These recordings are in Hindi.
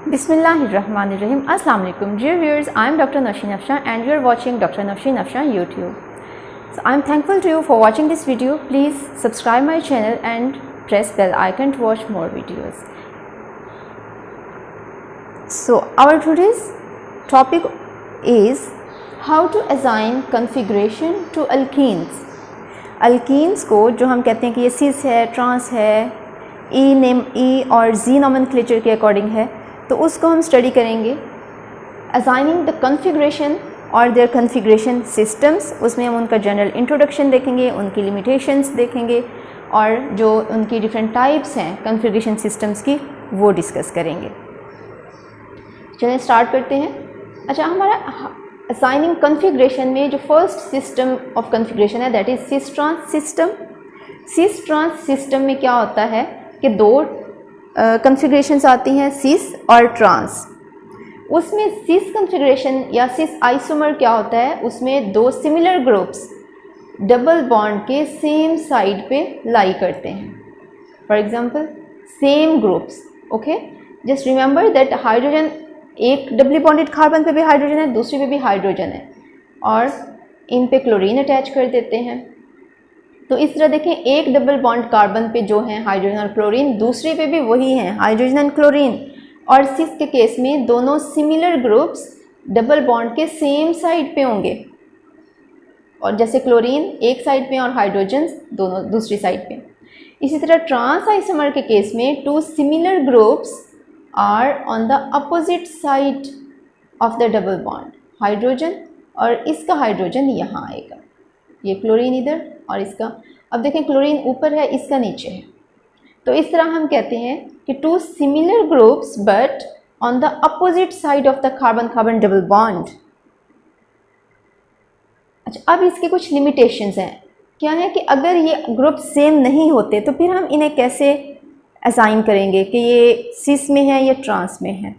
Bismillahirrahmanirrahim. Assalamu alaikum. Dear viewers, I am Dr. Nafshin Afshan and you are watching Dr. Nafshin Afshan YouTube. So I am thankful to you for watching this video. Please subscribe my channel and press bell icon to watch more videos. So our today's topic is how to assign configuration to alkenes. Alkenes को जो हम कहते हैं कि ये सिस है, ट्रांस है, ई और जी नोमेनक्लेचर के अकॉर्डिंग है, तो उसको हम स्टडी करेंगे. असाइनिंग द कॉन्फ़िगरेशन और देयर कॉन्फ़िगरेशन सिस्टम्स, उसमें हम उनका जनरल इंट्रोडक्शन देखेंगे, उनकी लिमिटेशंस देखेंगे और जो उनकी डिफरेंट टाइप्स हैं कॉन्फ़िगरेशन सिस्टम्स की वो डिस्कस करेंगे. चलिए स्टार्ट करते हैं. अच्छा, हमारा असाइनिंग कॉन्फ़िगरेशन में जो फर्स्ट सिस्टम ऑफ कॉन्फ़िगरेशन है that is cis trans system. Cis trans system में क्या होता है कि दो कॉन्फ़िगरेशंस आती हैं, सिस और ट्रांस. उसमें सिस कॉन्फ़िगरेशन या सिस आइसोमर क्या होता है, उसमें दो सिमिलर ग्रुप्स डबल बॉन्ड के सेम साइड पे लाई करते हैं. For example same groups. Okay, just remember that hydrogen, एक डबली बॉन्डेड कार्बन पे भी हाइड्रोजन है, दूसरे पे भी हाइड्रोजन है और इन पे क्लोरीन अटैच कर देते हैं. तो इस तरह देखें, एक डबल बॉन्ड कार्बन पे जो है हाइड्रोजन और क्लोरीन, दूसरे पे भी वही हैं हाइड्रोजन एंड क्लोरीन. और सिस के केस में दोनों सिमिलर ग्रुप्स डबल बॉन्ड के सेम साइड पे होंगे, और जैसे क्लोरीन एक साइड पे और हाइड्रोजन दोनों दूसरी साइड पे. इसी तरह ट्रांस आइसोमर के केस में two similar groups are on the opposite side of the double bond. Hydrogen और इसका हाइड्रोजन यहाँ आएगा, ये क्लोरीन इधर और इसका, अब देखें क्लोरीन ऊपर है, इसका नीचे है. तो इस तरह हम कहते हैं कि two similar groups but on the opposite side of the carbon carbon double bond. अच्छा, अब इसके कुछ लिमिटेशंस हैं. क्या है कि अगर ये ग्रुप सेम नहीं होते तो फिर हम इन्हें कैसे असाइन करेंगे कि ये सिस में है या ट्रांस में है.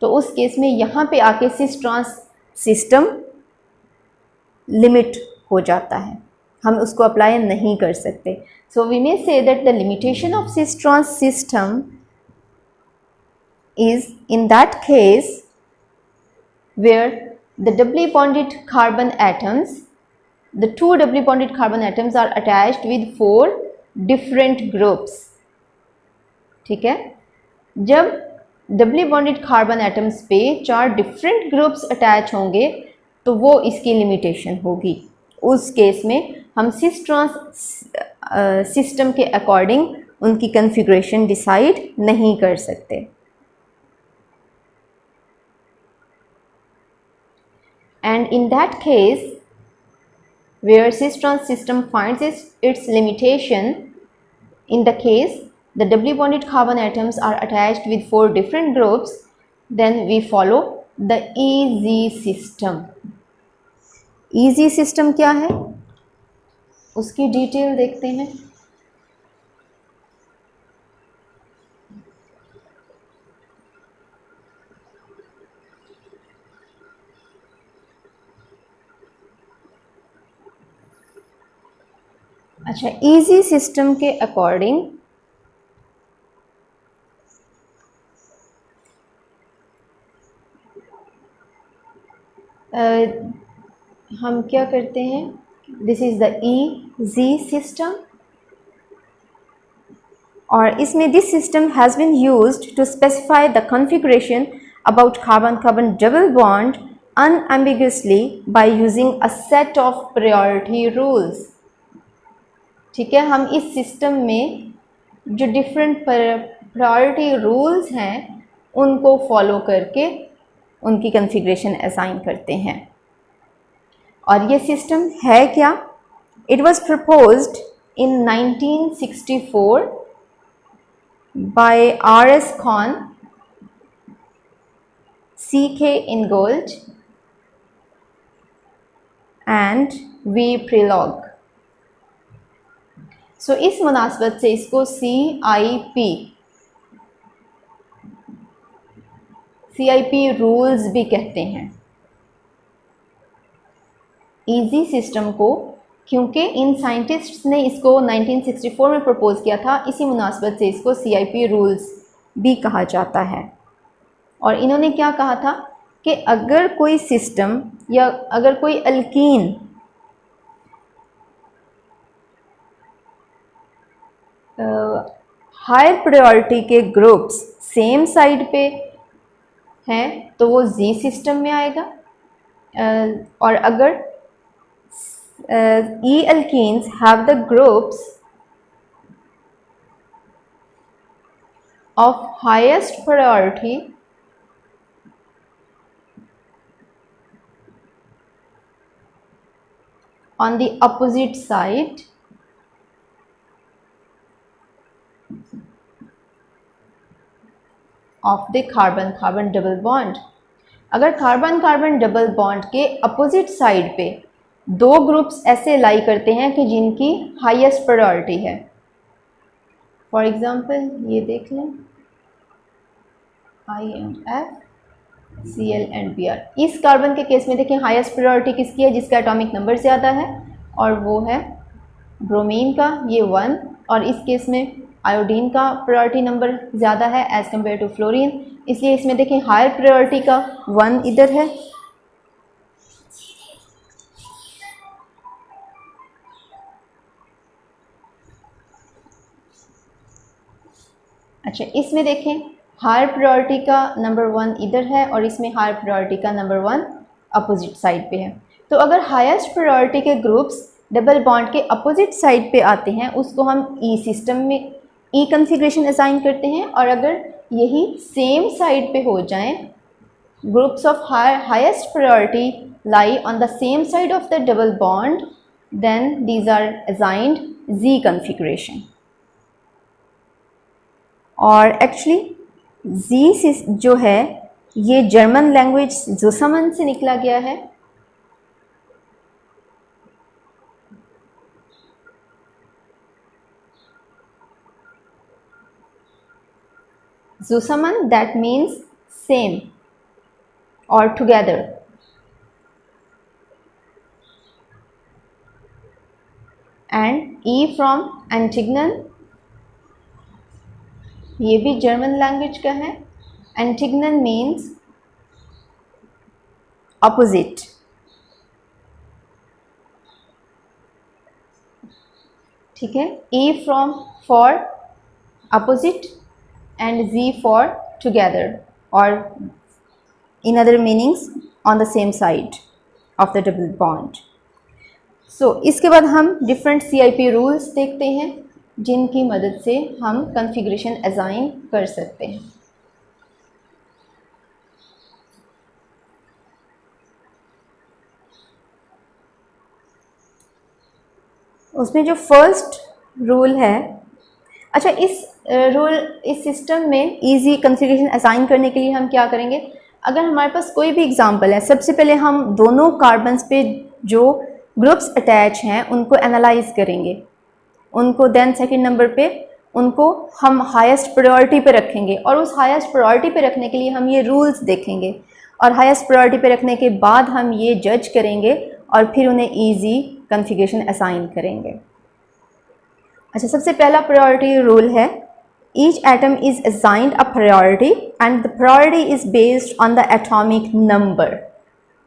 तो उस केस में यहाँ पे आके सिस ट्रांस सिस्टम लिमिट हो जाता है, हम उसको अप्लाई नहीं कर सकते. सो we may say that the limitation of cis trans system is in that case where the doubly bonded carbon atoms, the two doubly bonded carbon atoms are attached with 4 different groups. ठीक है, जब डबली बॉन्डेड कार्बन एटम्स पे 4 डिफरेंट ग्रुप्स अटैच होंगे तो वो इसकी लिमिटेशन होगी. उस केस में हम सिस ट्रांस सिस्टम के अकॉर्डिंग उनकी कॉन्फ़िगरेशन डिसाइड नहीं कर सकते. And in that case where cis trans system finds its limitation, in the case the doubly bonded carbon atoms are attached with 4 different groups, then we follow the easy system. Easy system क्या है उसकी डिटेल देखते हैं. अच्छा, ईजी सिस्टम के अकॉर्डिंग हम क्या करते हैं, this is the E Z system, और इसमें this system has been used to specify the configuration about carbon carbon double bond unambiguously by using a set of priority rules. ठीक है, हम इस सिस्टम में जो डिफरेंट प्रायोरिटी रूल्स हैं उनको फॉलो करके उनकी कॉन्फ़िगरेशन असाइन करते हैं. और ये सिस्टम है क्या? It was proposed in 1964 by R.S. Khan, C.K. Ingold and V. Prelog. So इस मुनासबत से इसको CIP रूल्स भी कहते हैं ईजी सिस्टम को, क्योंकि इन साइंटिस्ट्स ने इसको 1964 में प्रपोज़ किया था. इसी मुनासबत से इसको CIP रूल्स भी कहा जाता है. और इन्होंने क्या कहा था कि अगर कोई सिस्टम या अगर कोई अल्कीन हायर प्रायोरिटी के ग्रुप्स सेम साइड पे हैं तो वो जी सिस्टम में आएगा, और अगर E alkenes have the groups of highest priority on the opposite side of the carbon carbon double bond. अगर कार्बन कार्बन डबल बॉन्ड के अपोजिट साइड पे दो ग्रुप्स ऐसे लाई करते हैं कि जिनकी हाईएस्ट प्रायोरिटी है, फॉर एग्जांपल ये देख लें I and F C L and B R. इस कार्बन के केस में देखें हाईएस्ट प्रायोरिटी किसकी है, जिसका एटॉमिक नंबर ज़्यादा है, और वो है ब्रोमीन का, ये 1, और इस केस में आयोडीन का प्रायोरिटी नंबर ज़्यादा है एज़ कम्पेयर टू फ्लोरीन, इसलिए इसमें देखें हायर प्रायोरिटी का 1 इधर है। अच्छा, इसमें देखें हायर प्रायोरिटी का नंबर 1 इधर है और इसमें हायर प्रायोरिटी का नंबर 1 अपोजिट साइड पे है। तो अगर हाईएस्ट प्रायोरिटी के ग्रुप्स डबल बॉन्ड के अपोजिट साइड पे आते हैं उसको हम ई सिस्टम में ई कॉन्फ़िगरेशन असाइन करते हैं, और अगर यही सेम साइड पे हो जाएं, groups of highest priority lie on the same side of the double bond, then these are assigned Z configuration. और एक्चुअली जी जो है ये जर्मन लैंग्वेज ज़ुसमन से निकला गया है। ज़ुसमन that means same or together, and E from Antignon, ये भी जर्मन लैंग्वेज का है। Antignon means opposite, ठीक है। E from for opposite and Z for together or in other meanings on the same side of the double bond. So इसके बाद हम different CIP rules देखते हैं जिनकी मदद से हम कॉन्फ़िगरेशन असाइन कर सकते हैं। उसमें जो फर्स्ट रूल है, अच्छा इस सिस्टम में इजी कॉन्फ़िगरेशन असाइन करने के लिए हम क्या करेंगे, अगर हमारे पास कोई भी एग्जांपल है, सबसे पहले हम दोनों कार्बन्स पे जो ग्रुप्स अटैच हैं उनको एनालाइज करेंगे, उनको देन सेकंड नंबर पे उनको हम हाईएस्ट प्रायोरिटी पे रखेंगे, और उस हाईएस्ट प्रायोरिटी पे रखने के लिए हम ये रूल्स देखेंगे, और हाईएस्ट प्रायोरिटी पे रखने के बाद हम ये जज करेंगे और फिर उन्हें ईजी कॉन्फ़िगरेशन असाइन करेंगे। अच्छा, सबसे पहला प्रायोरिटी रूल है each atom is assigned a priority and the priority is based on the atomic number.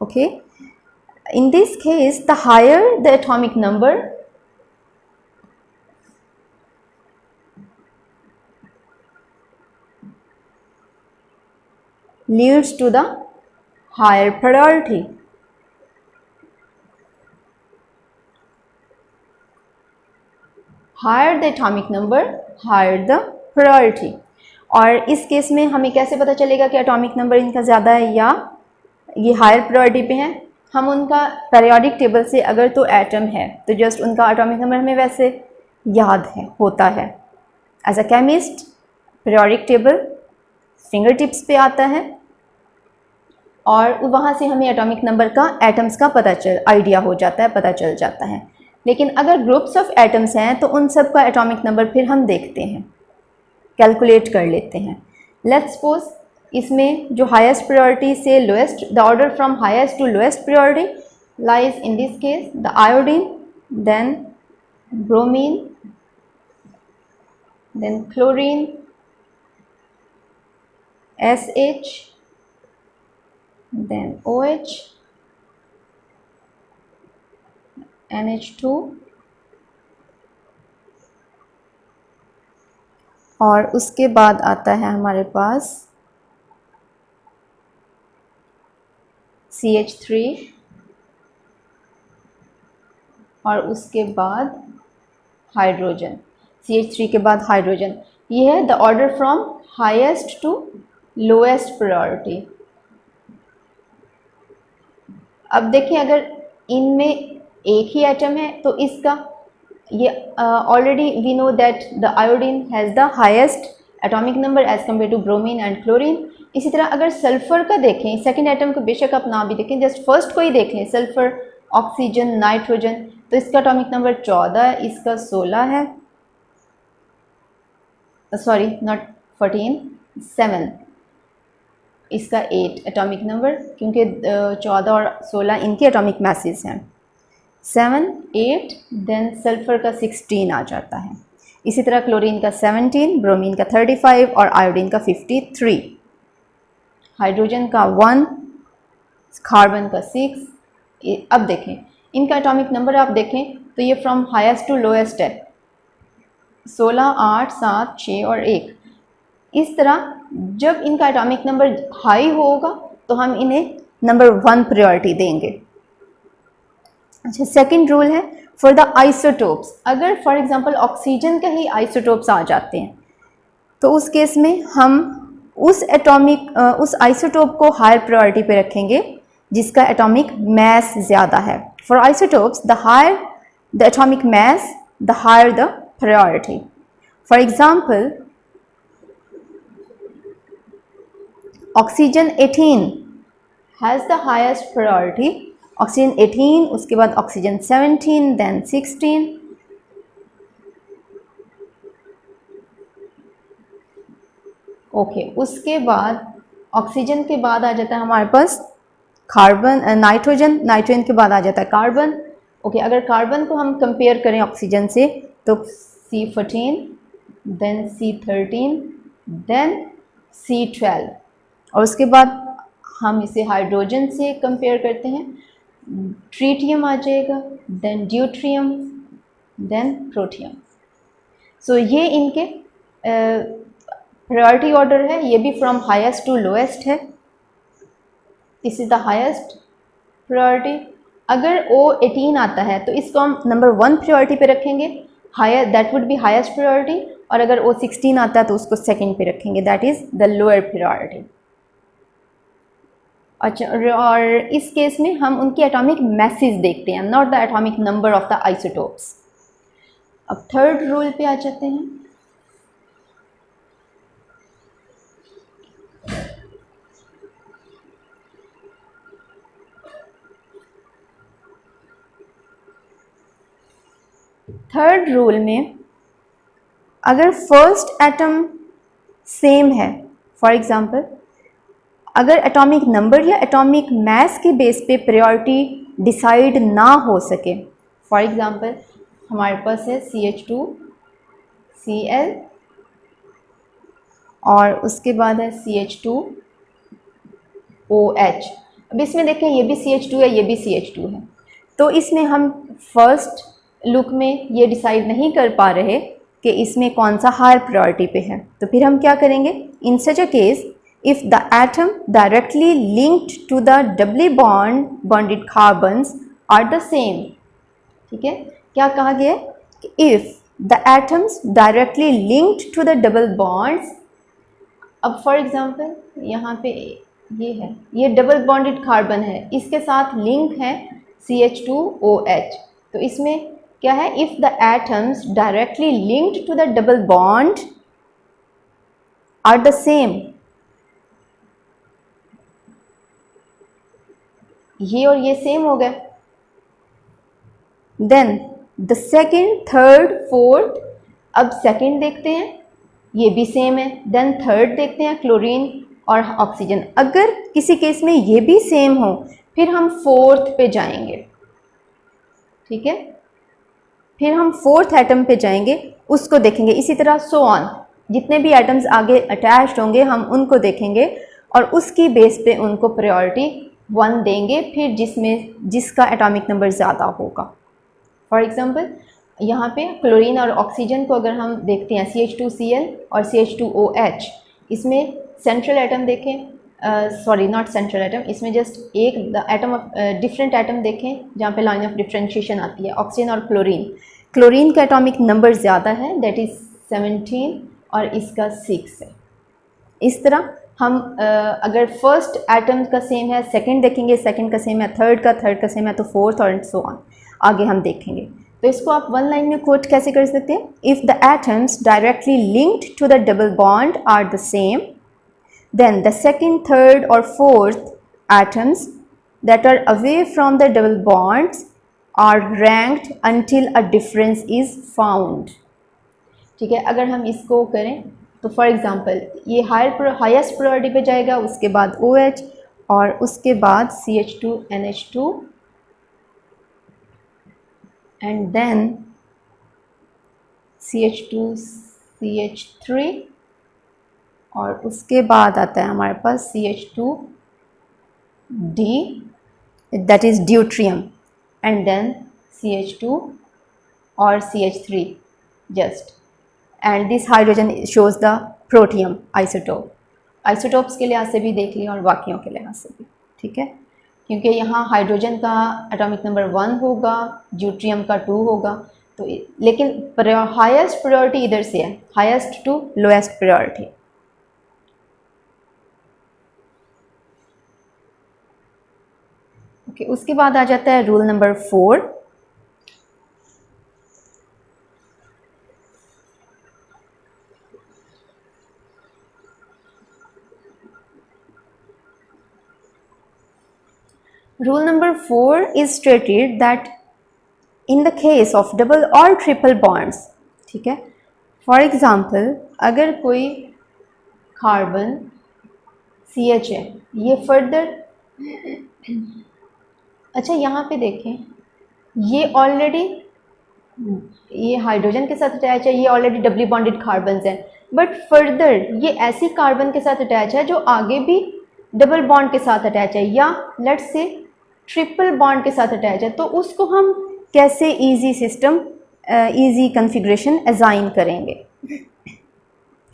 Okay, in this case the higher the atomic number, leads to the higher priority. Higher the atomic number, higher the priority. और इस केस में हमें कैसे पता चलेगा कि एटॉमिक नंबर इनका ज़्यादा है या ये हायर प्रायोरिटी पे हैं? हम उनका पीरियोडिक टेबल से, अगर तो एटम है तो जस्ट उनका एटॉमिक नंबर हमें वैसे याद है, होता है। As a chemist periodic table finger tips पे आता है और वहाँ से हमें एटॉमिक नंबर का, एटम्स का आइडिया हो जाता है, पता चल जाता है। लेकिन अगर ग्रुप्स ऑफ एटम्स हैं तो उन सब का एटॉमिक नंबर फिर हम देखते हैं, कैलकुलेट कर लेते हैं। लेट्स सपोज इसमें जो हाईएस्ट प्रायोरिटी से lowest, the order from highest to lowest priority lies in this case the iodine, then bromine, then chlorine, SH, then OH, NH2, और उसके बाद आता है हमारे पास CH3, और उसके बाद हाइड्रोजन। CH3 के बाद हाइड्रोजन। ये है the order from highest to lowest priority. अब देखिए, अगर इनमें एक ही एटम है तो इसका ये already we know that the iodine has the highest atomic number as compare to bromine and chlorine. इसी तरह अगर सल्फर का देखें, सेकंड एटम को बेशक आप ना भी देखें, जस्ट फर्स्ट को ही देख लें, सल्फर, ऑक्सीजन, नाइट्रोजन, तो इसका एटॉमिक नंबर 14 है, इसका 16 है, सॉरी नॉट 14, 7, इसका 8 एटॉमिक नंबर, क्योंकि 14 और 16 इनके एटॉमिक मैसेज हैं। 7, 8, देन सल्फर का 16 आ जाता है। इसी तरह क्लोरीन का 17, ब्रोमीन का 35 और आयोडीन का 53, हाइड्रोजन का 1, कार्बन का 6। अब देखें इनका एटॉमिक नंबर, आप देखें तो ये फ्रॉम हाईएस्ट टू लोएस्ट है, 16, 8, 7, 6 और 1। इस तरह जब इनका एटॉमिक नंबर हाई होगा तो हम इन्हें नंबर 1 प्रायोरिटी देंगे। अच्छा, सेकंड रूल है फॉर द आइसोटोप्स। अगर फॉर एग्जांपल ऑक्सीजन के ही आइसोटोप्स आ जाते हैं तो उस केस में हम उस आइसोटोप को हायर प्रायोरिटी पे रखेंगे जिसका एटॉमिक मास ज़्यादा है। For isotopes the higher the atomic mass the higher the priority. For example oxygen 18 has the highest priority. Oxygen 18, उसके बाद ऑक्सीजन 17, देन 16, ओके। उसके बाद ऑक्सीजन के बाद आ जाता है हमारे पास कार्बन, नाइट्रोजन, नाइट्रोजन के बाद आ जाता है कार्बन। ओके, अगर कार्बन को हम कंपेयर करें ऑक्सीजन से तो C14, then C13, then C12, और उसके बाद हम इसे हाइड्रोजन से कंपेयर करते हैं, ट्रीटियम आ जाएगा, देन ड्यूट्रियम, देन प्रोटियम। सो ये इनके प्रायोरिटी ऑर्डर है, ये भी फ्रॉम हाईएस्ट टू लोएस्ट है। This is the highest priority. अगर O18 आता है तो इसको हम नंबर 1 प्रायोरिटी पे रखेंगे, higher, that would be highest priority. और अगर O16 आता है तो उसको सेकंड पे रखेंगे, that is the lower priority. अच्छा, और इस केस में हम उनकी एटॉमिक मैसेज देखते हैं, not the atomic number of the isotopes. अब थर्ड रूल पे आ जाते हैं। थर्ड रूल में अगर फर्स्ट एटम सेम है, फॉर एग्जांपल अगर एटॉमिक नंबर या एटॉमिक मास के बेस पे प्रायोरिटी डिसाइड ना हो सके, फॉर एग्जांपल हमारे पास है CH2, Cl, और उसके बाद है CH2OH। अब इसमें देखें ये भी CH2 है, ये भी CH2 है, तो इसमें हम फर्स्ट लुक में ये डिसाइड नहीं कर पा रहे कि इसमें कौन सा हायर प्रायोरिटी पे है। तो फिर हम क्या करेंगे, in such a case if the atom directly linked to the doubly bonded carbons are the same, ठीक है, क्या कहा गया है, if the atoms directly linked to the double bonds। अब फॉर एग्जांपल यहाँ पे ये है, ये डबल बॉन्डेड कार्बन है, इसके साथ लिंक है CH2OH, तो इसमें क्या है, if the atoms directly linked to the double bond are the same, ये और ये सेम हो गए, then the second, third, fourth. अब सेकेंड देखते हैं, ये भी सेम है, देन थर्ड देखते हैं, क्लोरीन और ऑक्सीजन। अगर किसी केस में ये भी सेम हो फिर हम फोर्थ पे जाएंगे, ठीक है, फिर हम फोर्थ एटम पे जाएंगे, उसको देखेंगे। इसी तरह सो ऑन, जितने भी एटम्स आगे अटैच्ड होंगे हम उनको देखेंगे, और उसकी बेस पे उनको प्रायोरिटी 1 देंगे, फिर जिसका एटॉमिक नंबर ज़्यादा होगा। फॉर एग्ज़ाम्पल यहाँ पे क्लोरीन और ऑक्सीजन को अगर हम देखते हैं CH2Cl और CH2OH, इसमें सेंट्रल एटम देखें, सॉरी नॉट सेंट्रल एटम, इसमें जस्ट एक एटम ऑफ डिफरेंट एटम देखें जहाँ पे लाइन ऑफ डिफ्रेंशिएशन आती है, ऑक्सीजन और क्लोरीन का एटॉमिक नंबर ज़्यादा है, दैट इज़ 17 और इसका 6 है। इस तरह हम अगर फर्स्ट एटम का सेम है, सेकंड देखेंगे, सेकंड का सेम है, थर्ड का सेम है, तो फोर्थ और सो ऑन आगे हम देखेंगे। तो इसको आप वन लाइन में कोट कैसे कर सकते हैं? If the atoms directly linked to the double bond are the same, then the second, third और fourth atoms that are away from the double bonds are ranked until a difference is found। ठीक है, अगर हम इसको करें तो फॉर एग्ज़ाम्पल ये हाईएस्ट प्रायोरिटी पे जाएगा, उसके बाद OH और उसके बाद CH2NH2 एंड देन CH2CH3 और उसके बाद आता है हमारे पास CH2D, that is deuterium, and then CH2 or CH3 just, and this hydrogen shows the protium isotope। Isotopes के लिहाज से भी देख लिया और बाकियों के लिहाज से भी, ठीक है, क्योंकि यहाँ हाइड्रोजन का एटॉमिक नंबर 1 होगा, ड्यूट्रियम का 2 होगा, तो लेकिन हाईएस्ट प्रायोरिटी इधर से है, highest to lowest priority. Okay, उसके बाद आ जाता है rule number 4। Rule number 4 is stated that in the case of double or triple bonds, ठीक है, फॉर एग्ज़ाम्पल अगर कोई कार्बन CH है, ये फर्दर, अच्छा यहाँ पे देखें, ये ऑलरेडी ये हाइड्रोजन के साथ अटैच है, ये ऑलरेडी डबली बॉन्डेड कार्बन्स हैं, बट फर्दर ये ऐसी कार्बन के साथ अटैच है जो आगे भी डबल बॉन्ड के साथ अटैच है, या लेट्स से ट्रिपल बॉन्ड के साथ अटैच है, तो उसको हम कैसे easy system, easy configuration assign करेंगे?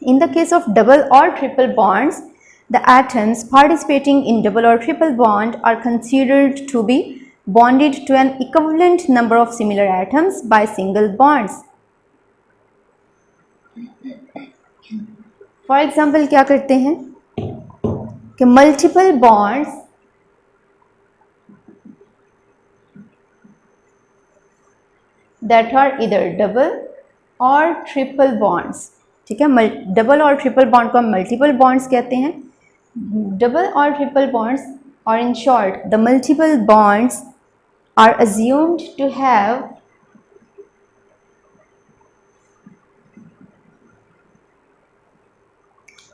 In the case of double or triple bonds, the atoms participating in double or triple bond are considered to be bonded to an equivalent number of similar atoms by single bonds। For example, क्या करते हैं कि multiple bonds that are either double or triple bonds, ठीक है, डबल और ट्रिपल बॉन्ड को हम मल्टीपल बॉन्ड्स कहते हैं। डबल और ट्रिपल बॉन्ड्स और in short the multiple bonds are assumed to have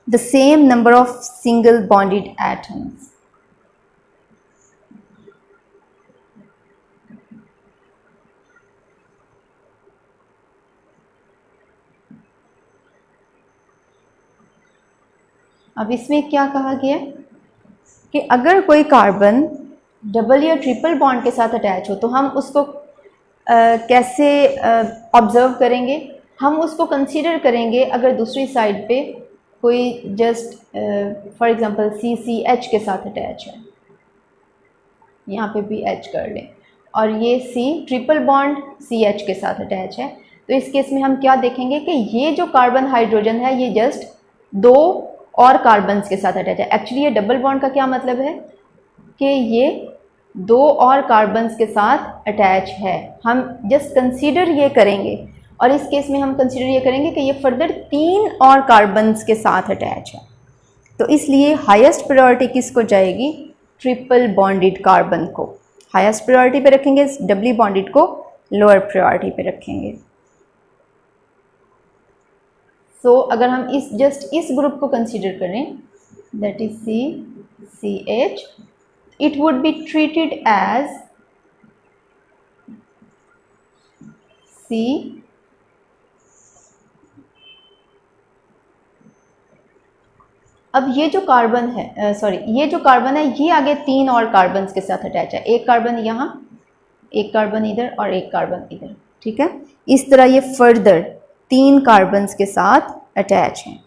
the same number of single bonded atoms। अब इसमें क्या कहा गया कि अगर कोई कार्बन डबल या ट्रिपल बॉन्ड के साथ अटैच हो तो हम उसको कैसे ऑब्जर्व करेंगे? हम उसको कंसीडर करेंगे अगर दूसरी साइड पे कोई जस्ट फॉर एग्जांपल CCH के साथ अटैच है, यहाँ पे भी H कर लें, और ये C ट्रिपल बॉन्ड CH के साथ अटैच है, तो इस केस में हम क्या देखेंगे कि ये जो कार्बन हाइड्रोजन है ये जस्ट 2 और कार्बन्स के साथ अटैच है। एक्चुअली ये डबल बॉन्ड का क्या मतलब है कि ये 2 और कार्बन्स के साथ अटैच है, हम जस्ट कंसीडर ये करेंगे, और इस केस में हम कंसीडर ये करेंगे कि ये फर्दर 3 और कार्बन्स के साथ अटैच है, तो इसलिए हाईएस्ट प्रायोरिटी किसको जाएगी? ट्रिपल बॉन्डेड कार्बन को हाईएस्ट प्रायोरिटी पे रखेंगे, डबली बॉन्डेड को लोअर प्रायोरिटी पे रखेंगे। सो अगर हम इस ग्रुप को कंसीडर करें, that is CCH, it would be treated as C अब ये जो कार्बन है ये जो कार्बन है ये आगे 3 और कार्बन के साथ अटैच है, एक कार्बन यहाँ, एक कार्बन इधर और एक कार्बन इधर, ठीक है। इस तरह ये फर्दर 3 कार्बन के साथ अटैच हैं।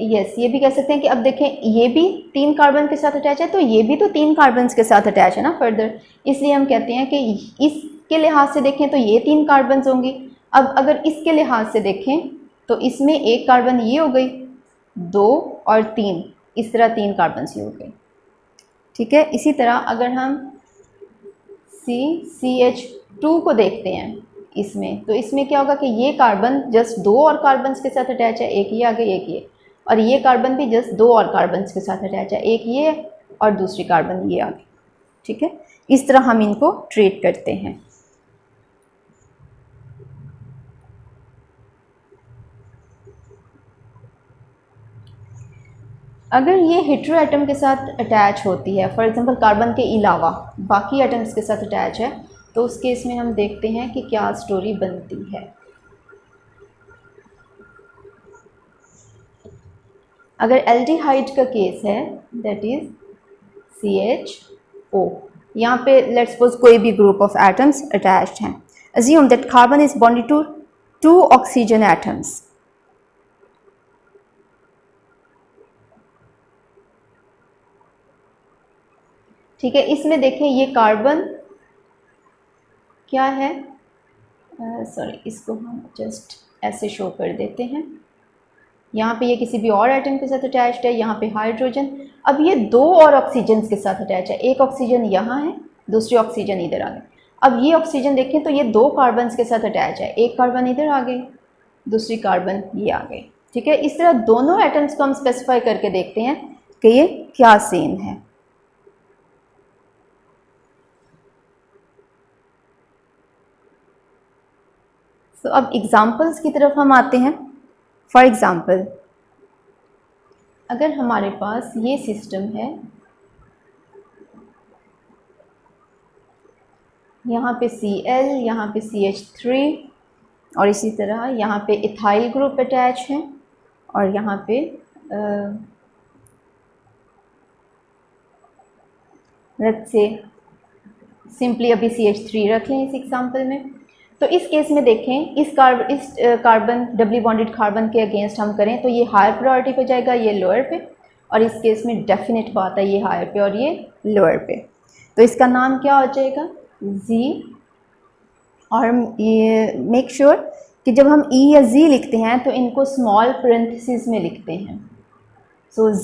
यस, ये भी कह सकते हैं कि अब देखें ये भी 3 कार्बन के साथ अटैच है, तो ये भी तो 3 कार्बन के साथ अटैच है ना फर्दर, इसलिए हम कहते हैं कि इसके लिहाज से देखें तो ये 3 कार्बन होंगी। अब अगर इसके लिहाज से देखें तो इसमें एक कार्बन ये हो गई, 2 और 3, इस तरह 3 कार्बन ये हो गए, ठीक है। इसी तरह अगर हम CH2 को देखते हैं इसमें, तो इसमें क्या होगा कि ये कार्बन जस्ट 2 और कार्बन के साथ अटैच है, एक ये आगे एक ये, और ये कार्बन भी जस्ट 2 और कार्बन के साथ अटैच है, एक ये और दूसरी कार्बन ये आगे, ठीक है। इस तरह हम इनको ट्रीट करते हैं। अगर ये हेटेरो एटम के साथ अटैच होती है, फॉर एग्जांपल कार्बन के अलावा बाकी एटम्स के साथ अटैच है, तो उस केस में हम देखते हैं कि क्या स्टोरी बनती है। अगर एल्डिहाइड का केस है, दैट इज CHO, यहाँ पे लेट्स सपोज कोई भी ग्रुप ऑफ एटम्स अटैच्ड हैं, assume that carbon is bonded to 2 oxygen atoms. ठीक है, इसमें देखें ये कार्बन क्या है, सॉरी इसको हम जस्ट ऐसे शो कर देते हैं, यहाँ पे ये किसी भी और एटम के साथ अटैच्ड है, यहाँ पे हाइड्रोजन। अब ये 2 और ऑक्सीजन के साथ अटैच है, एक ऑक्सीजन यहाँ है, दूसरी ऑक्सीजन इधर आ गई। अब ये ऑक्सीजन देखें तो ये 2 कार्बन के साथ अटैच है, एक कार्बन इधर आ गई, दूसरी कार्बन ये आ गई, ठीक है। इस तरह दोनों एटम्स को हम स्पेसिफाई करके देखते हैं कि ये क्या सीन है। तो अब एग्जाम्पल्स की तरफ हम आते हैं। फॉर एग्ज़ाम्पल, अगर हमारे पास ये सिस्टम है, यहाँ पे Cl, यहाँ पे CH3 और इसी तरह यहाँ पे इथाइल ग्रुप अटैच है, और यहाँ पे लेट्स से सिंपली अभी CH3 रख लें इस एग्जाम्पल में। तो इस केस में देखें इस कार्बन डबली बॉन्डेड कार्बन के अगेंस्ट हम करें तो ये हायर प्रायोरिटी पे जाएगा, ये लोअर पे, और इस केस में डेफिनेट बात है ये हायर पे और ये लोअर पे। तो इसका नाम क्या हो जाएगा, Z, और ये मेक श्योर कि जब हम E या Z लिखते हैं तो इनको स्मॉल पेरेंथेसिस में लिखते हैं। सो